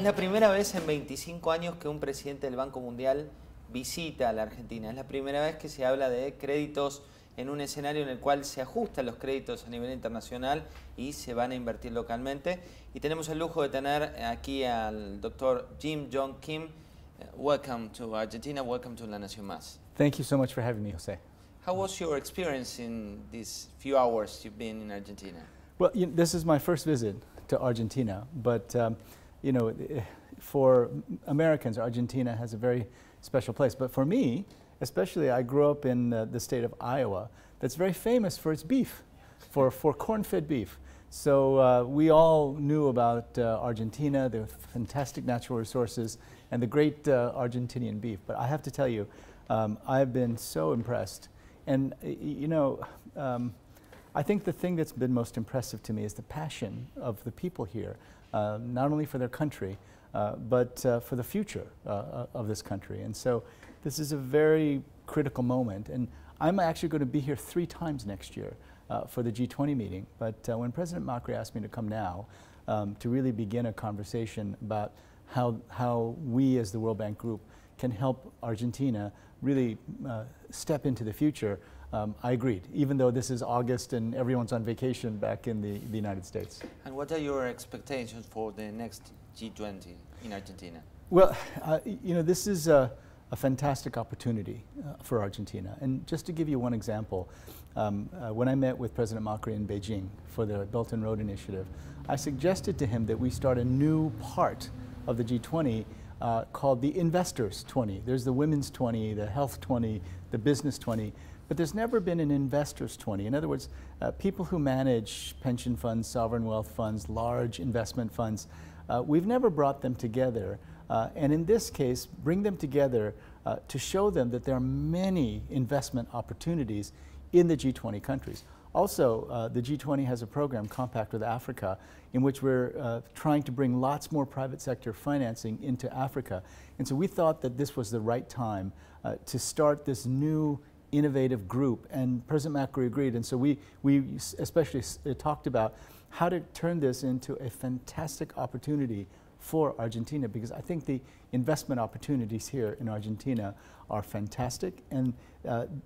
Es la primera vez en 25 años que un presidente del Banco Mundial visita a la Argentina. Es la primera vez que se habla de créditos en un escenario en el cual se ajustan los créditos a nivel internacional y se van a invertir localmente. Y tenemos el lujo de tener aquí al doctor Yong Kim. Welcome to Argentina, welcome to La Nación Más. Thank you so much for having me, Jose. How was your experience in these few hours you've been in Argentina? Well, this is my first visit to Argentina, but you know, for Americans, Argentina has a very special place. But for me, especially, I grew up in the state of Iowa that's very famous for its beef, for corn-fed beef. So we all knew about Argentina, the fantastic natural resources, and the great Argentinian beef. But I have to tell you, I've been so impressed. And you know, I think the thing that's been most impressive to me is the passion of the people here, not only for their country, but for the future of this country. And so this is a very critical moment. And I'm actually going to be here 3 times next year for the G20 meeting. But when President Macri asked me to come now to really begin a conversation about how we as the World Bank Group can help Argentina really step into the future, I agreed, even though this is August and everyone's on vacation back in the United States. And what are your expectations for the next G20 in Argentina? Well, you know, this is a fantastic opportunity for Argentina. And just to give you one example, when I met with President Macri in Beijing for the Belt and Road Initiative, I suggested to him that we start a new part of the G20 called the Investors 20. There's the Women's 20, the Health 20, the Business 20, but there's never been an Investors 20. In other words, people who manage pension funds, sovereign wealth funds, large investment funds, we've never brought them together. And in this case, bring them together to show them that there are many investment opportunities in the G20 countries. Also, the G20 has a program, Compact with Africa, in which we're trying to bring lots more private sector financing into Africa. And so we thought that this was the right time to start this new innovative group, and President Macri agreed. And so we especially talked about how to turn this into a fantastic opportunity for Argentina, because I think the investment opportunities here in Argentina are fantastic, and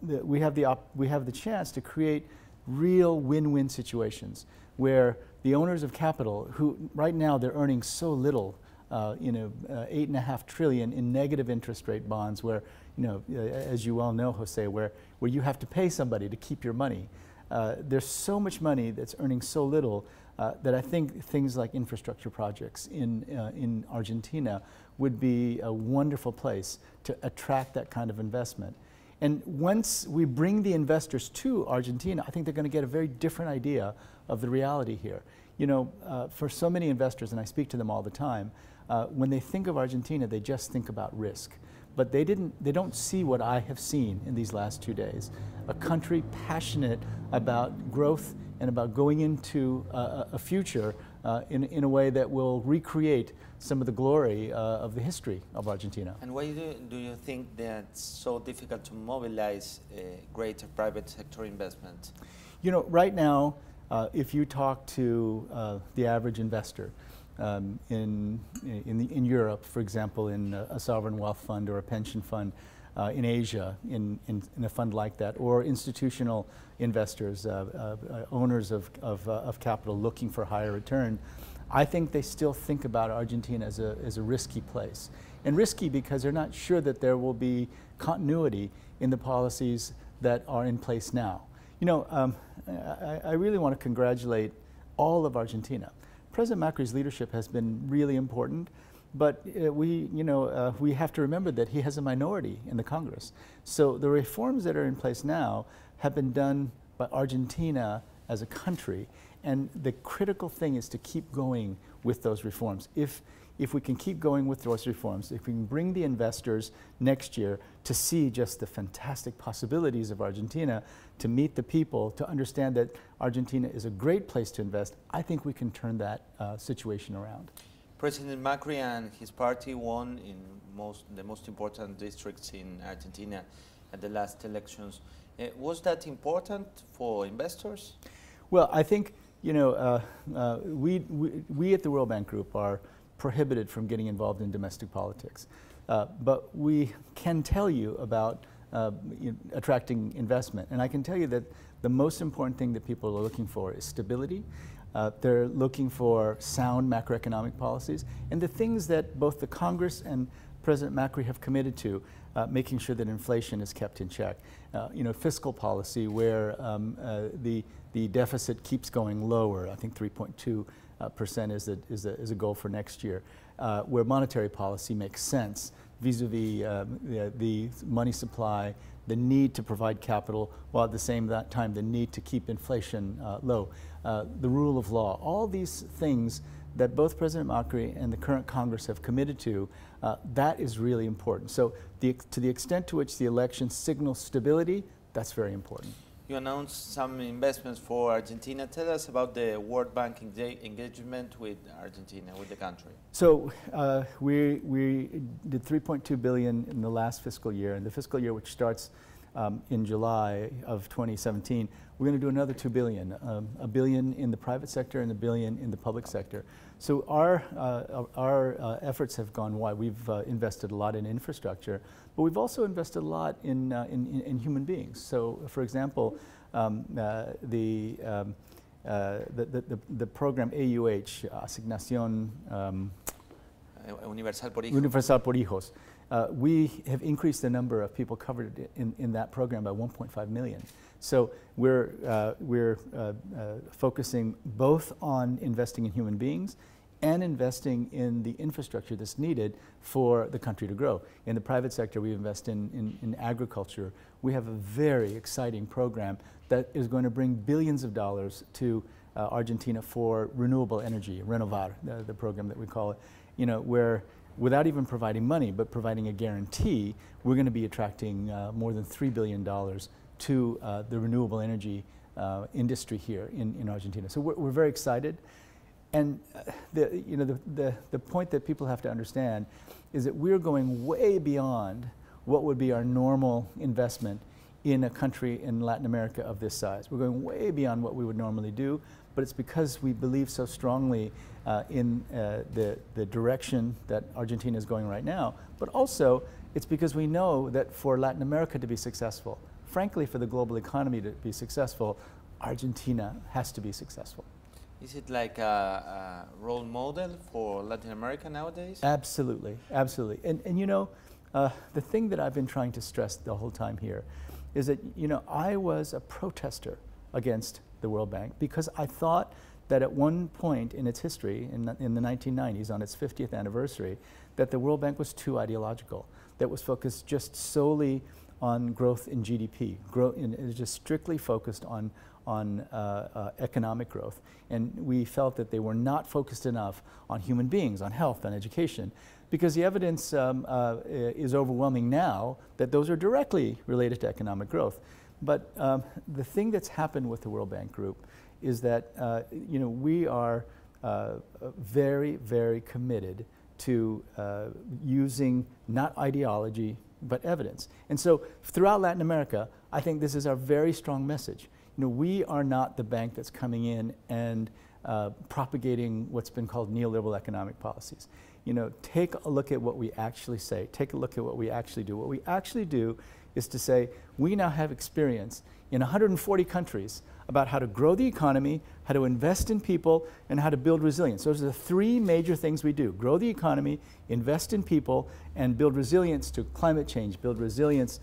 we have the chance to create real win-win situations where the owners of capital, who right now they're earning so little, you know, 8.5 trillion in negative interest rate bonds, where, you know, as you well know, Jose, where you have to pay somebody to keep your money. There's so much money that's earning so little that I think things like infrastructure projects in Argentina would be a wonderful place to attract that kind of investment. And once we bring the investors to Argentina, I think they're going to get a very different idea of the reality here. You know, for so many investors, and I speak to them all the time, when they think of Argentina, they just think about risk. But they don't see what I have seen in these last 2 days. A country passionate about growth and about going into a future in a way that will recreate some of the glory of the history of Argentina. And why do you think that it's so difficult to mobilize greater private sector investment? You know, right now, if you talk to the average investor in Europe, for example, in a sovereign wealth fund or a pension fund, in Asia, in a fund like that, or institutional investors, owners of capital looking for higher return, I think they still think about Argentina as a risky place. And risky because they're not sure that there will be continuity in the policies that are in place now. You know, I really want to congratulate all of Argentina. President Macri's leadership has been really important, but we have to remember that he has a minority in the Congress. So the reforms that are in place now have been done by Argentina as a country, and the critical thing is to keep going with those reforms. If we can keep going with those reforms, if we can bring the investors next year to see just the fantastic possibilities of Argentina, to meet the people, to understand that Argentina is a great place to invest, I think we can turn that situation around. President Macri and his party won in the most important districts in Argentina at the last elections. Was that important for investors? Well, I think, you know, we at the World Bank Group are prohibited from getting involved in domestic politics. But we can tell you about attracting investment. And I can tell you that the most important thing that people are looking for is stability. They're looking for sound macroeconomic policies. And the things that both the Congress and President Macri have committed to, making sure that inflation is kept in check. Fiscal policy where the deficit keeps going lower. I think 3.2% is a goal for next year. Where monetary policy makes sense vis-a-vis the money supply, the need to provide capital, while at the same time the need to keep inflation low. The rule of law, all these things that both President Macri and the current Congress have committed to, that is really important. So to the extent to which the election signals stability, that's very important. You announced some investments for Argentina. Tell us about the World Bank engagement with Argentina, with the country. So we did $3.2 billion in the last fiscal year, and the fiscal year which starts in July of 2017, we're going to do another $2 billion, $1 billion in the private sector and $1 billion in the public sector. So our efforts have gone wide. We've invested a lot in infrastructure, but we've also invested a lot in human beings. So, for example, the program AUH, Asignación Universal por Hijos. Universal por Hijos. We have increased the number of people covered in that program by 1.5 million. So we're focusing both on investing in human beings and investing in the infrastructure that's needed for the country to grow. In the private sector, we invest in agriculture. We have a very exciting program that is going to bring billions of dollars to Argentina for renewable energy, Renovar, the program that we call it, where without even providing money, but providing a guarantee, we're going to be attracting more than $3 billion to the renewable energy industry here in Argentina. So we're very excited. And the point that people have to understand is that we're going way beyond what would be our normal investment in a country in Latin America of this size. We're going way beyond what we would normally do, but it's because we believe so strongly in the direction that Argentina is going right now, but also it's because we know that for Latin America to be successful, frankly for the global economy to be successful, Argentina has to be successful. Is it like a role model for Latin America nowadays? Absolutely, absolutely. And the thing that I've been trying to stress the whole time here is that, I was a protester against the World Bank because I thought that at one point in its history, in the 1990s, on its 50th anniversary, that the World Bank was too ideological, that was focused just solely on growth in GDP. It was just strictly focused on economic growth. And we felt that they were not focused enough on human beings, on health, on education, because the evidence is overwhelming now that those are directly related to economic growth. But the thing that's happened with the World Bank Group is that we are very, very committed to using not ideology but evidence. And so throughout Latin America, I think this is our very strong message. We are not the bank that's coming in and propagating what's been called neoliberal economic policies. Take a look at what we actually say. Take a look at what we actually do. What we actually do is to say we now have experience in 140 countries about how to grow the economy, how to invest in people, and how to build resilience. Those are the three major things we do: grow the economy, invest in people, and build resilience to climate change, build resilience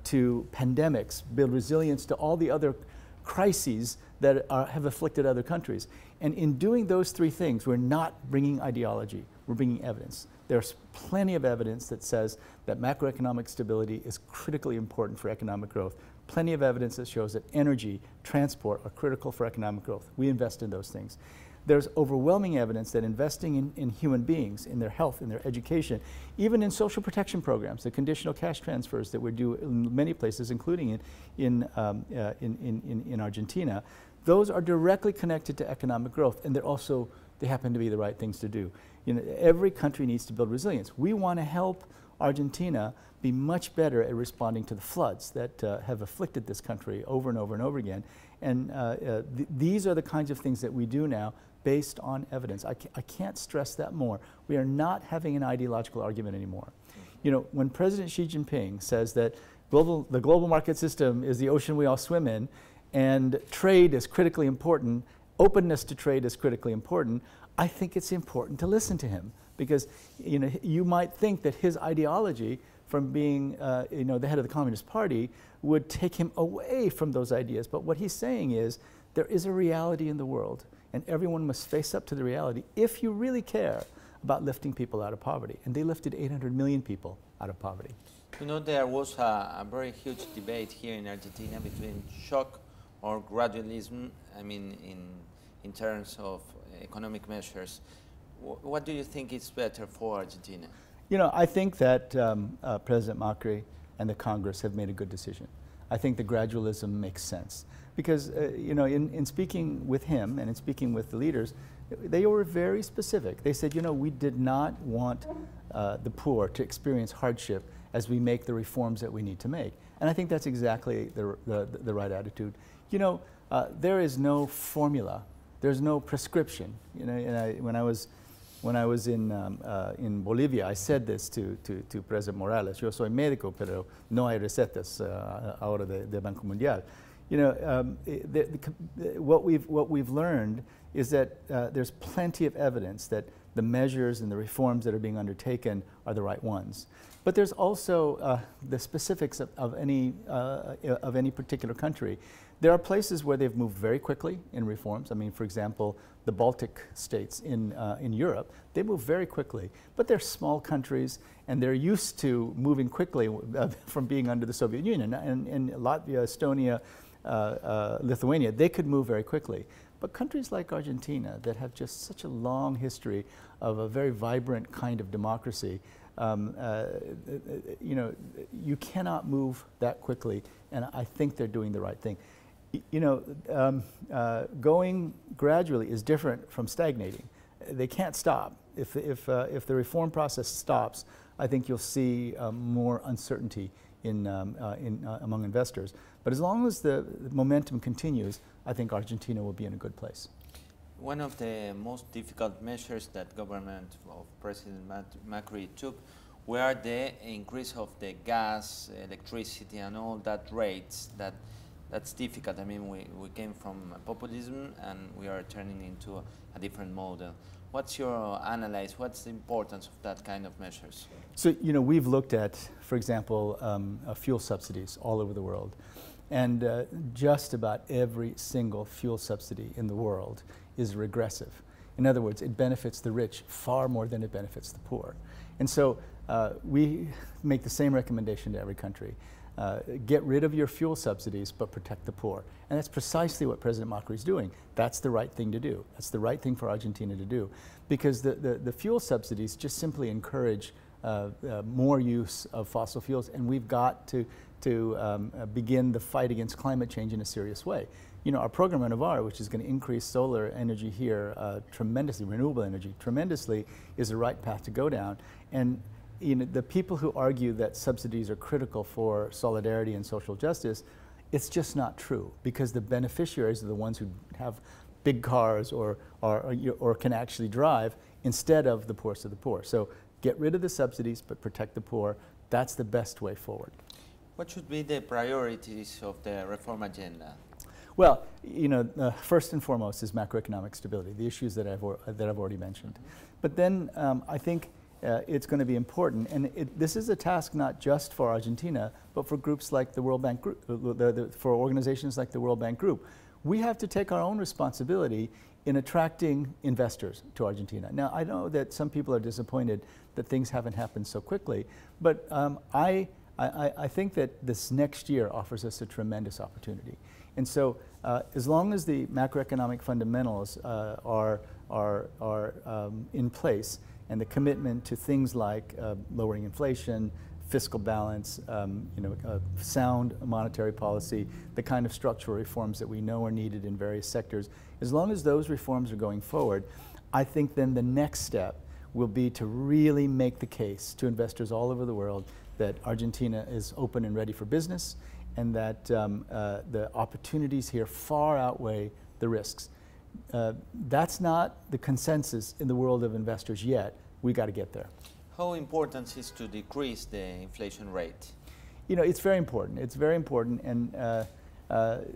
to pandemics, build resilience to all the other crises that have afflicted other countries. And in doing those three things, we're not bringing ideology, we're bringing evidence. There's plenty of evidence that says that macroeconomic stability is critically important for economic growth. Plenty of evidence that shows that energy, transport are critical for economic growth. We invest in those things. There's overwhelming evidence that investing in human beings, in their health, in their education, even in social protection programs, the conditional cash transfers that we do in many places, including in Argentina, those are directly connected to economic growth, and they happen to be the right things to do. Every country needs to build resilience. We want to help Argentina be much better at responding to the floods that have afflicted this country over and over and over again. And these are the kinds of things that we do now based on evidence. I can't stress that more. We are not having an ideological argument anymore. You know, when President Xi Jinping says that the global market system is the ocean we all swim in, and trade is critically important, openness to trade is critically important, I think it's important to listen to him, because you know, you might think that his ideology from being you know, the head of the Communist Party would take him away from those ideas. But what he's saying is there is a reality in the world, and everyone must face up to the reality if you really care about lifting people out of poverty. And they lifted 800 million people out of poverty. You know, there was a very huge debate here in Argentina between shock or gradualism, I mean, in terms of economic measures. What do you think is better for Argentina? You know, I think that President Macri and the Congress have made a good decision. I think the gradualism makes sense. Because, you know, in speaking with him and in speaking with the leaders, they were very specific. They said, you know, we did not want the poor to experience hardship as we make the reforms that we need to make. And I think that's exactly the right attitude. You know, there is no formula. There's no prescription. You know, and when I was in Bolivia, I said this to President Morales. Yo soy médico, pero no hay recetas ahora de Banco Mundial. You know, what we've learned is that there's plenty of evidence that the measures and the reforms that are being undertaken are the right ones. But there's also the specifics of any particular country. There are places where they've moved very quickly in reforms. I mean, for example, the Baltic states in Europe, they move very quickly. But they're small countries, and they're used to moving quickly from being under the Soviet Union. And Latvia, Estonia, Lithuania, they could move very quickly. But countries like Argentina that have just such a long history of a very vibrant kind of democracy, you know, you cannot move that quickly, and I think they're doing the right thing. You know, going gradually is different from stagnating. They can't stop. If the reform process stops, I think you'll see more uncertainty among investors. But as long as the momentum continues, I think Argentina will be in a good place. One of the most difficult measures that government of President Macri took were the increase of the gas, electricity, and all that rates. That's difficult. I mean, we came from populism and we are turning into a different model. What's your analysis? What's the importance of that kind of measures? So, you know, we've looked at, for example, fuel subsidies all over the world. And just about every single fuel subsidy in the world is regressive. In other words, it benefits the rich far more than it benefits the poor. And so we make the same recommendation to every country. Get rid of your fuel subsidies, but protect the poor. And that's precisely what President Macri is doing. That's the right thing to do. That's the right thing for Argentina to do. Because the fuel subsidies just simply encourage more use of fossil fuels, and we've got to begin the fight against climate change in a serious way. You know, our program Renovar, which is going to increase solar energy here tremendously, renewable energy tremendously, is the right path to go down. And you know, the people who argue that subsidies are critical for solidarity and social justice, it's just not true, because the beneficiaries are the ones who have big cars or can actually drive, instead of the poorest of the poor. So get rid of the subsidies, but protect the poor. That's the best way forward. What should be the priorities of the reform agenda? Well, you know, first and foremost is macroeconomic stability, the issues that I've already mentioned. But then I think it's going to be important, and this is a task not just for Argentina, but for groups like the World Bank Group, for organizations like the World Bank Group. We have to take our own responsibility in attracting investors to Argentina. Now, I know that some people are disappointed that things haven't happened so quickly, but I think that this next year offers us a tremendous opportunity. And so as long as the macroeconomic fundamentals are in place, and the commitment to things like lowering inflation, fiscal balance, you know, sound monetary policy, the kind of structural reforms that we know are needed in various sectors, as long as those reforms are going forward, I think then the next step will be to really make the case to investors all over the world that Argentina is open and ready for business, and that the opportunities here far outweigh the risks. That's not the consensus in the world of investors yet. We got to get there. How important is to decrease the inflation rate? You know, it's very important. It's very important, and I've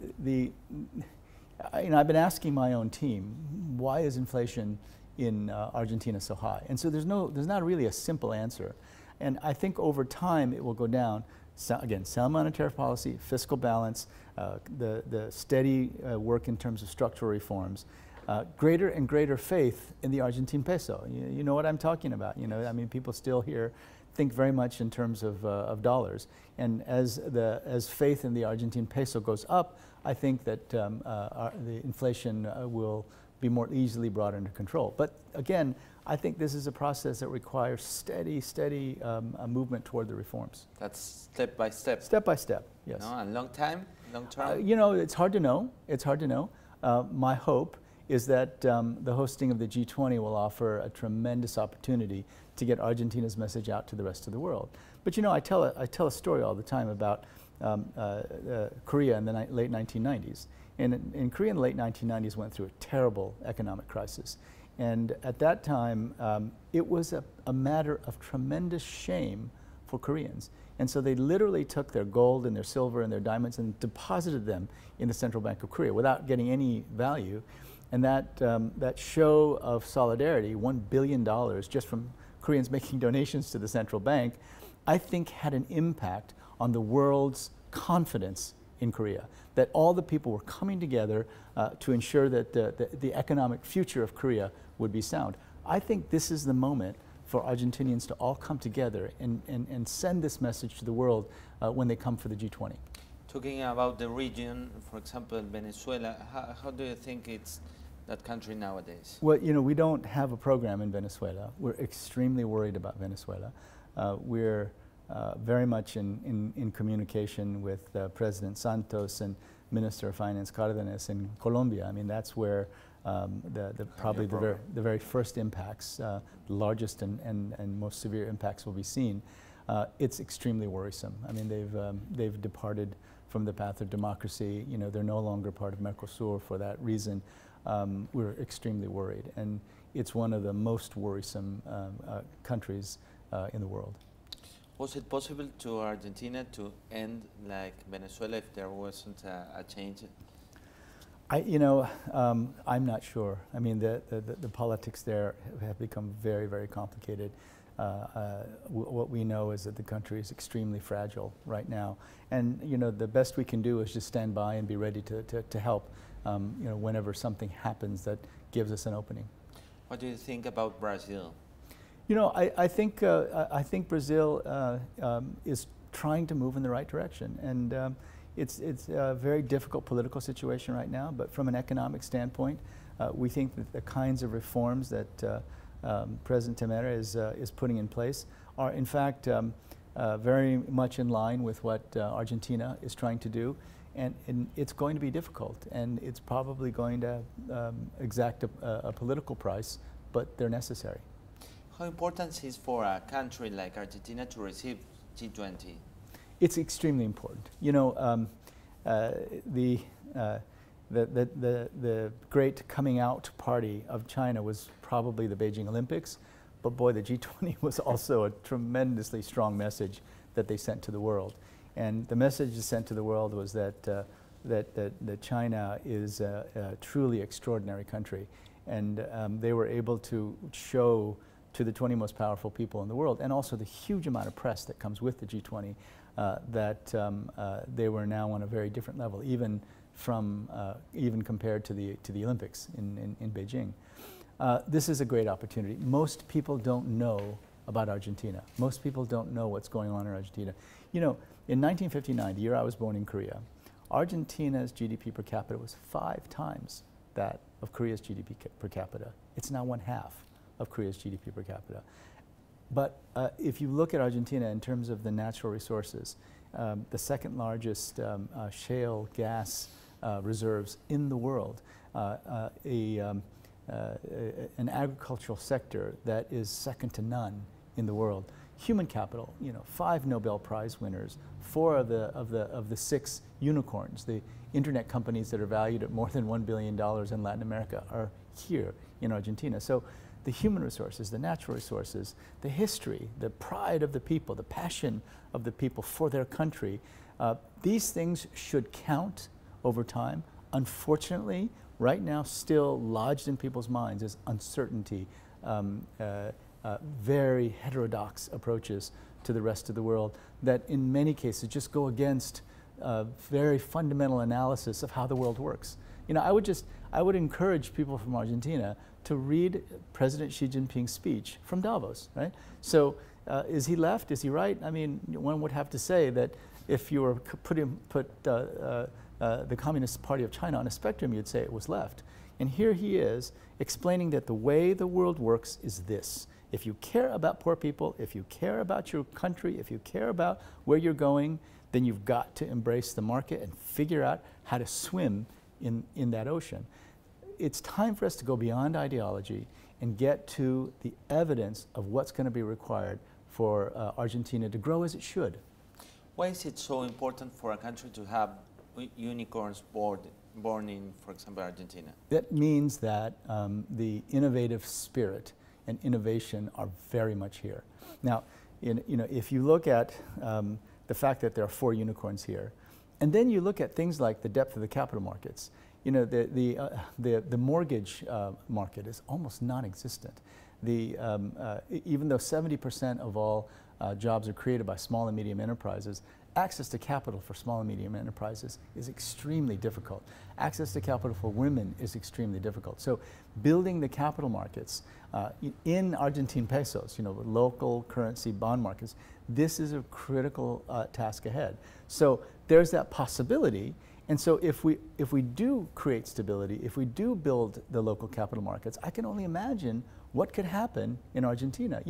been asking my own team, why is inflation in Argentina so high? And so there's not really a simple answer. And I think over time it will go down. So again, sound monetary policy, fiscal balance, the steady work in terms of structural reforms, greater and greater faith in the Argentine peso. You know what I'm talking about. You know, I mean, people still here think very much in terms of dollars. And as faith in the Argentine peso goes up, I think that the inflation will be more easily brought under control. But again, I think this is a process that requires steady movement toward the reforms. That's step by step. Step by step, yes. No, and long term? You know, it's hard to know. It's hard to know. My hope is that the hosting of the G20 will offer a tremendous opportunity to get Argentina's message out to the rest of the world. But you know, I tell a story all the time about Korea in the late 1990s. And in Korea in the late 1990s went through a terrible economic crisis. And at that time, it was a matter of tremendous shame for Koreans. And so they literally took their gold and their silver and their diamonds and deposited them in the Central Bank of Korea without getting any value. And that show of solidarity, $1 billion just from Koreans making donations to the central bank, I think had an impact on the world's confidence in Korea, that all the people were coming together to ensure that the economic future of Korea would be sound. I think this is the moment for Argentinians to all come together and send this message to the world when they come for the G20. Talking about the region, for example, Venezuela, how do you think it's that country nowadays? Well, you know, we don't have a program in Venezuela. We're extremely worried about Venezuela. We're very much in communication with President Santos and Minister of Finance Cárdenas in Colombia. I mean, that's where probably the very first impacts, the largest and most severe impacts will be seen. It's extremely worrisome. I mean, they've departed from the path of democracy. You know, they're no longer part of Mercosur for that reason. We're extremely worried, and it's one of the most worrisome countries in the world. Was it possible to Argentina to end like Venezuela if there wasn't a change? I'm not sure. I mean, the politics there have become very, very complicated. What we know is that the country is extremely fragile right now, and you know, the best we can do is just stand by and be ready to help. You know, whenever something happens that gives us an opening. What do you think about Brazil? You know, I think Brazil is trying to move in the right direction, and it's a very difficult political situation right now. But from an economic standpoint, we think that the kinds of reforms that President Temer is putting in place are, in fact, very much in line with what Argentina is trying to do. And it's going to be difficult, and it's probably going to exact a political price, but they're necessary. How important is for a country like Argentina to receive G20? It's extremely important. You know, the great coming out party of China was probably the Beijing Olympics, but boy, the G20 was also a tremendously strong message that they sent to the world. And the message sent to the world was that China is a truly extraordinary country, and they were able to show to the 20 most powerful people in the world, and also the huge amount of press that comes with the G20, that they were now on a very different level, even compared to the Olympics in Beijing. This is a great opportunity. Most people don't know about Argentina. Most people don't know what's going on in Argentina. You know, in 1959, the year I was born in Korea, Argentina's GDP per capita was 5 times that of Korea's GDP per capita. It's now 1/2 of Korea's GDP per capita. But if you look at Argentina in terms of the natural resources, the second largest shale gas reserves in the world, an agricultural sector that is second to none in the world. Human capital, 5 Nobel Prize winners, 4 of the 6 unicorns, the internet companies that are valued at more than $1 billion in Latin America are here in Argentina. So the human resources, the natural resources, the history, the pride of the people, the passion of the people for their country, these things should count over time. Unfortunately, right now, still lodged in people's minds is uncertainty, very heterodox approaches to the rest of the world that in many cases just go against very fundamental analysis of how the world works. I would encourage people from Argentina to read President Xi Jinping's speech from Davos, right? So is he left? Is he right? I mean, one would have to say that if you were put the Communist Party of China on a spectrum, you'd say it was left. And here he is explaining that the way the world works is this. If you care about poor people, if you care about your country, if you care about where you're going, then you've got to embrace the market and figure out how to swim in that ocean. It's time for us to go beyond ideology and get to the evidence of what's going to be required for Argentina to grow as it should. Why is it so important for a country to have unicorns born in, for example, Argentina? That means that the innovative spirit and innovation are very much here. Now, if you look at the fact that there are 4 unicorns here, and then you look at things like the depth of the capital markets, the mortgage market is almost non-existent. Even though 70% of all jobs are created by small and medium enterprises, access to capital for small and medium enterprises is extremely difficult. Access to capital for women is extremely difficult. So building the capital markets in Argentine pesos, local currency bond markets, this is a critical task ahead. So there's that possibility. And so if we do create stability, if we do build the local capital markets, I can only imagine what could happen in Argentina.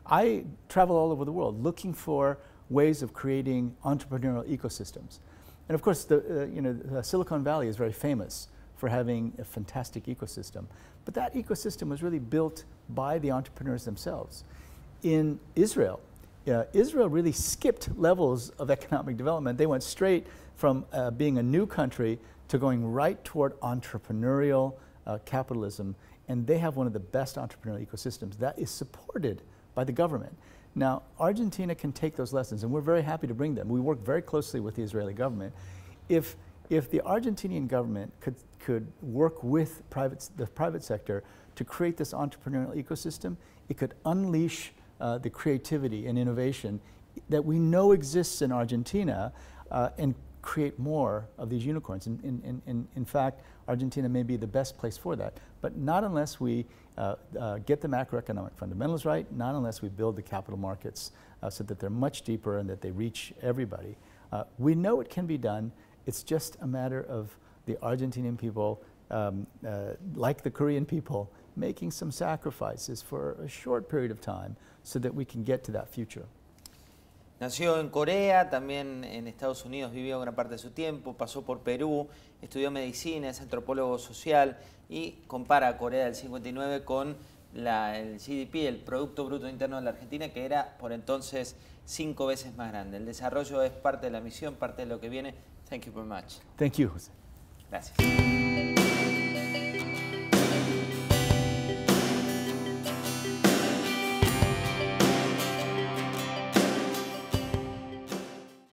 I travel all over the world looking for ways of creating entrepreneurial ecosystems. And of course, Silicon Valley is very famous for having a fantastic ecosystem. But that ecosystem was really built by the entrepreneurs themselves. In Israel, Israel really skipped levels of economic development. They went straight from being a new country to going right toward entrepreneurial capitalism. And they have one of the best entrepreneurial ecosystems that is supported by the government. Now, Argentina can take those lessons, and we're very happy to bring them. We work very closely with the Israeli government. If the Argentinian government could work with the private sector to create this entrepreneurial ecosystem, it could unleash the creativity and innovation that we know exists in Argentina and create more of these unicorns. In fact, Argentina may be the best place for that, but not unless we get the macroeconomic fundamentals right, not unless we build the capital markets so that they're much deeper and that they reach everybody. We know it can be done. It's just a matter of the Argentinian people, like the Korean people, making some sacrifices for a short period of time so that we can get to that future. Nació en Corea, también en Estados Unidos vivió gran parte de su tiempo, pasó por Perú, estudió medicina, es antropólogo social y compara a Corea del 59 con el GDP, el Producto Bruto Interno de la Argentina, que era por entonces 5 veces más grande. El desarrollo es parte de la misión, parte de lo que viene. Thank you very much. Thank you, Jose. Gracias.